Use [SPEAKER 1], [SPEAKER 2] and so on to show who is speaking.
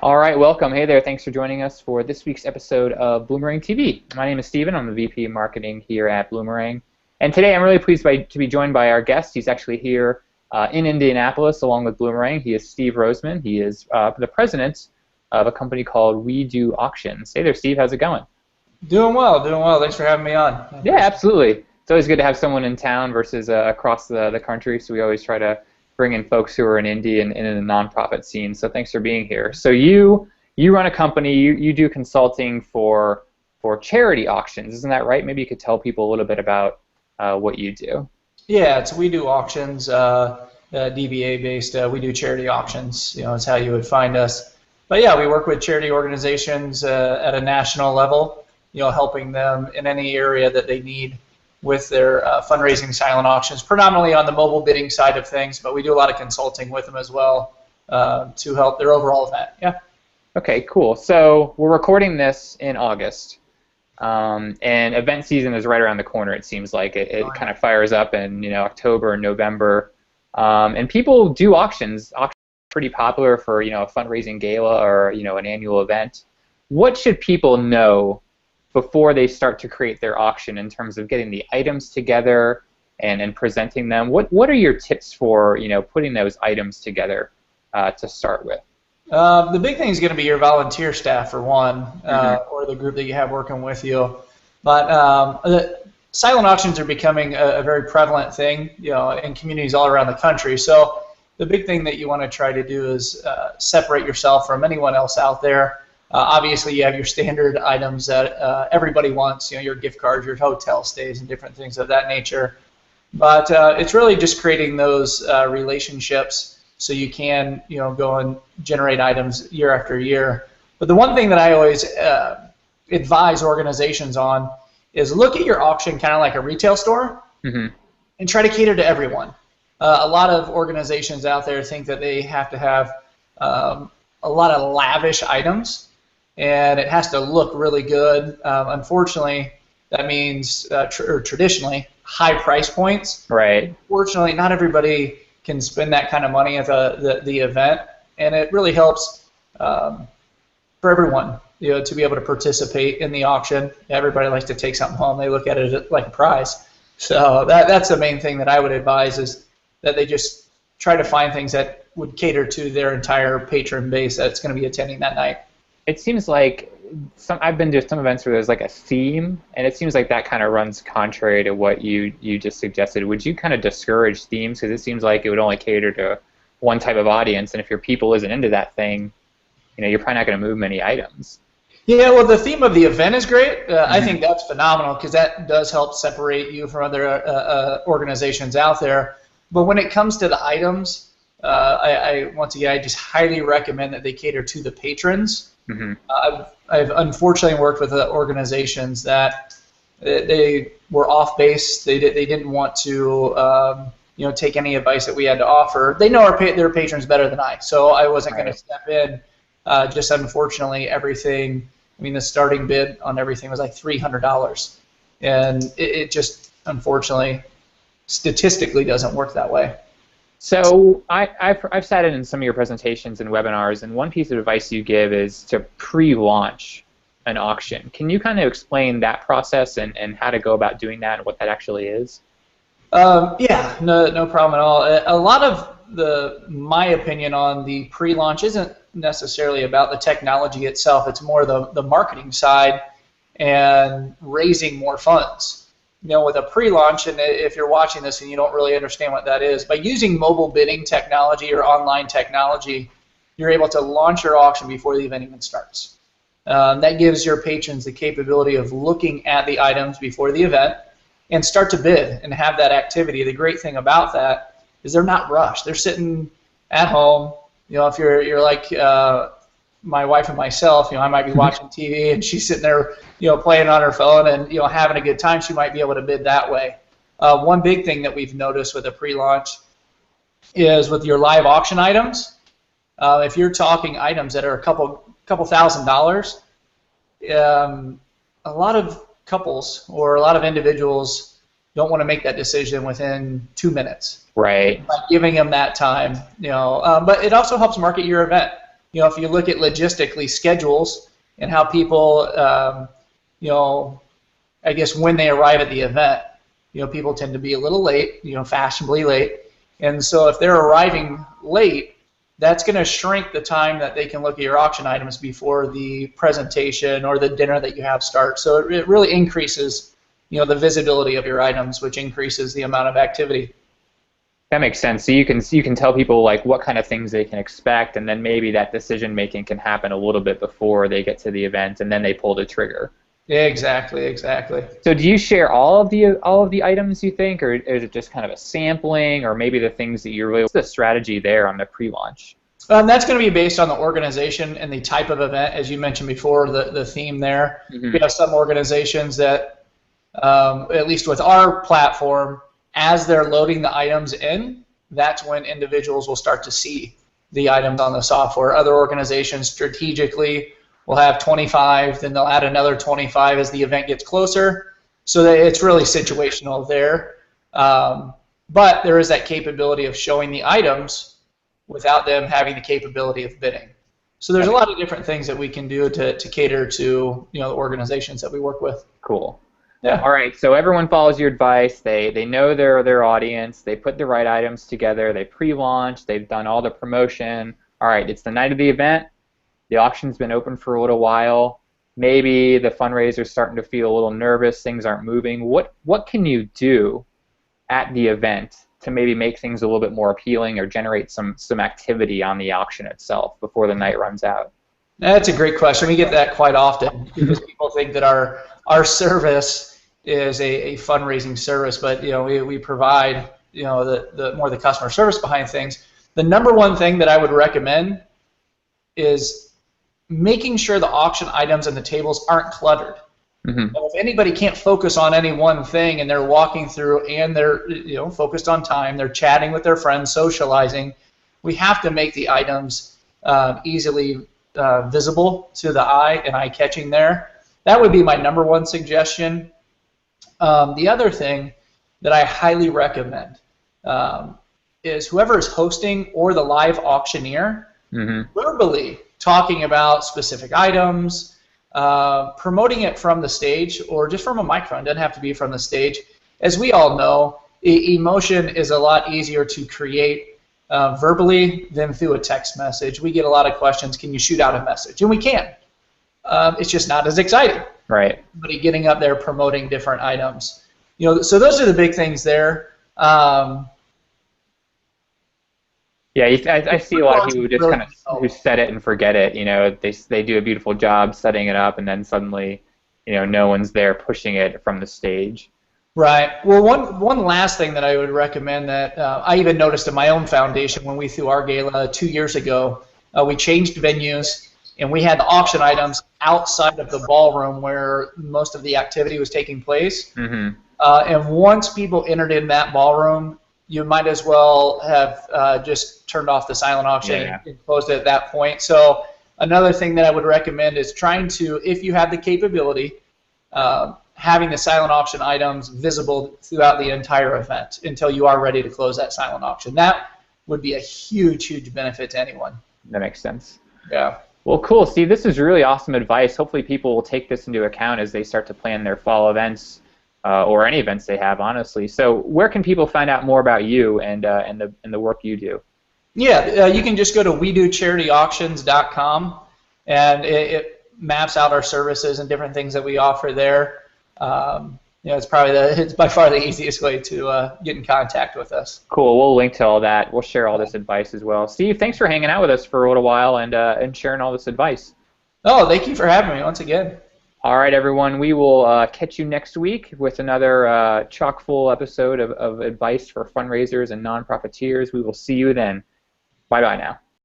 [SPEAKER 1] All right, welcome. Hey there, thanks for joining us for this week's episode of Bloomerang TV. My name is Steven. I'm the VP of Marketing here at Bloomerang. And today I'm really pleased to be joined by our guest. He's actually here in Indianapolis along with Bloomerang. He is Steve Roseman. He is the president of a company called WEDO Auctions. Hey there, Steve. How's it going?
[SPEAKER 2] Doing well, doing well. Thanks for having me on.
[SPEAKER 1] Yeah, absolutely. It's always good to have someone in town versus across the country, so we always try to bring in folks who are in Indy and in the nonprofit scene. So thanks for being here. So you run a company, you do consulting for charity auctions, isn't that right? Maybe you could tell people a little bit about what you do.
[SPEAKER 2] Yeah, it's WEDO Auctions, DBA based. We do charity auctions. It's how you would find us. But yeah, we work with charity organizations at a national level. Helping them in any area that they need with their fundraising silent auctions, predominantly on the mobile bidding side of things, but we do a lot of consulting with them as well to help their overall event. Yeah.
[SPEAKER 1] Okay, cool. So we're recording this in August, and event season is right around the corner. It seems like it kind of fires up in October and November, and people do auctions. Auctions are pretty popular for a fundraising gala or an annual event. What should people know before they start to create their auction in terms of getting the items together and presenting them? What are your tips for putting those items together to start with?
[SPEAKER 2] The big thing is going to be your volunteer staff for one, or the group that you have working with you. But silent auctions are becoming a very prevalent thing in communities all around the country. So the big thing that you want to try to do is separate yourself from anyone else out there. Obviously, you have your standard items that everybody wants, your gift cards, your hotel stays, and different things of that nature. But it's really just creating those relationships so you can, go and generate items year after year. But the one thing that I always advise organizations on is look at your auction kind of like a retail store and try to cater to everyone. A lot of organizations out there think that they have to have a lot of lavish items, and it has to look really good. Unfortunately, that means, or traditionally, high price points.
[SPEAKER 1] Right.
[SPEAKER 2] Fortunately, not everybody can spend that kind of money at the event, and it really helps for everyone, to be able to participate in the auction. Everybody likes to take something home. They look at it like a prize. So that's the main thing that I would advise, is that they just try to find things that would cater to their entire patron base that's going to be attending that night.
[SPEAKER 1] It seems like I've been to some events where there's like a theme, and it seems like that kind of runs contrary to what you just suggested. Would you kind of discourage themes, because it seems like it would only cater to one type of audience, and if your people isn't into that thing, you're probably not going to move many items.
[SPEAKER 2] Yeah, well, the theme of the event is great. I think that's phenomenal, because that does help separate you from other organizations out there. But when it comes to the items, once again, I just highly recommend that they cater to the patrons. I've unfortunately worked with organizations that they were off base. They didn't want to take any advice that we had to offer. They know their patrons better than I, so I wasn't going to step in. Just unfortunately, everything. I mean, the starting bid on everything was like $300, and it just unfortunately statistically doesn't work that way.
[SPEAKER 1] So I've sat in some of your presentations and webinars, and one piece of advice you give is to pre-launch an auction. Can you kind of explain that process and how to go about doing that and what that actually is?
[SPEAKER 2] Yeah, no problem at all. A lot of my opinion on the pre-launch isn't necessarily about the technology itself. It's more the marketing side and raising more funds. With a pre-launch, and if you're watching this and you don't really understand what that is, by using mobile bidding technology or online technology, you're able to launch your auction before the event even starts. That gives your patrons the capability of looking at the items before the event and start to bid and have that activity. The great thing about that is they're not rushed. They're sitting at home. If you're like my wife and myself, I might be watching TV and she's sitting there, playing on her phone and having a good time. She might be able to bid that way. One big thing that we've noticed with a pre-launch is with your live auction items. If you're talking items that are a couple $1,000s, a lot of couples or a lot of individuals don't want to make that decision within 2 minutes.
[SPEAKER 1] Right.
[SPEAKER 2] By giving them that time, But it also helps market your event. if you look at logistically schedules and how people, I guess when they arrive at the event, people tend to be a little late, fashionably late. And so if they're arriving late, that's going to shrink the time that they can look at your auction items before the presentation or the dinner that you have start. So it really increases, the visibility of your items, which increases the amount of activity.
[SPEAKER 1] That makes sense. So you can tell people like what kind of things they can expect, and then maybe that decision making can happen a little bit before they get to the event, and then they pull the trigger.
[SPEAKER 2] Yeah, exactly.
[SPEAKER 1] So do you share all of the items, you think, or is it just kind of a sampling, or maybe the things that you're really, what's the strategy there on the pre-launch?
[SPEAKER 2] That's going to be based on the organization and the type of event, as you mentioned before, the theme there. Mm-hmm. We have some organizations that, at least with our platform, as they're loading the items in, that's when individuals will start to see the items on the software. Other organizations strategically will have 25, then they'll add another 25 as the event gets closer. So that it's really situational there. But there is that capability of showing the items without them having the capability of bidding. So there's a lot of different things that we can do to cater to the organizations that we work with.
[SPEAKER 1] Cool.
[SPEAKER 2] Yeah.
[SPEAKER 1] All right. So everyone follows your advice. They know their audience. They put the right items together. They pre-launch. They've done all the promotion. All right. It's the night of the event. The auction's been open for a little while. Maybe the fundraiser's starting to feel a little nervous. Things aren't moving. What can you do at the event to maybe make things a little bit more appealing or generate some activity on the auction itself before the night runs out?
[SPEAKER 2] That's a great question. We get that quite often because people think that our service is a fundraising service, but we provide the more the customer service behind things. The number one thing that I would recommend is making sure the auction items and the tables aren't cluttered. Mm-hmm. If anybody can't focus on any one thing and they're walking through and they're focused on time, they're chatting with their friends, socializing, we have to make the items easily visible to the eye and eye-catching there. That would be my number one suggestion. The other thing that I highly recommend is whoever is hosting or the live auctioneer verbally talking about specific items, promoting it from the stage or just from a microphone. It doesn't have to be from the stage. As we all know, emotion is a lot easier to create verbally than through a text message. We get a lot of questions, can you shoot out a message? And we can. It's just not as exciting.
[SPEAKER 1] Right.
[SPEAKER 2] But getting up there promoting different items. So those are the big things there.
[SPEAKER 1] Yeah, I see a lot of people who just kind of who set it and forget it. They do a beautiful job setting it up, and then suddenly, no one's there pushing it from the stage.
[SPEAKER 2] Right. Well, one last thing that I would recommend that I even noticed in my own foundation when we threw our gala 2 years ago, we changed venues, and we had the auction items outside of the ballroom where most of the activity was taking place. Mm-hmm. And once people entered in that ballroom, you might as well have just turned off the silent auction and closed it at that point. So another thing that I would recommend is trying to, if you have the capability, having the silent auction items visible throughout the entire event until you are ready to close that silent auction. That would be a huge, huge benefit to anyone.
[SPEAKER 1] That makes sense.
[SPEAKER 2] Yeah.
[SPEAKER 1] Well, cool, Steve. This is really awesome advice. Hopefully people will take this into account as they start to plan their fall events. Or any events they have, honestly. So where can people find out more about you and the work you do?
[SPEAKER 2] Yeah, you can just go to WEDOCharityAuctions.com, and it maps out our services and different things that we offer there. It's by far the easiest way to get in contact with us.
[SPEAKER 1] Cool. We'll link to all that. We'll share all this advice as well. Steve, thanks for hanging out with us for a little while and sharing all this advice.
[SPEAKER 2] Oh, thank you for having me once again.
[SPEAKER 1] All right, everyone, we will catch you next week with another chock-full episode of advice for fundraisers and non-profiteers. We will see you then. Bye-bye now.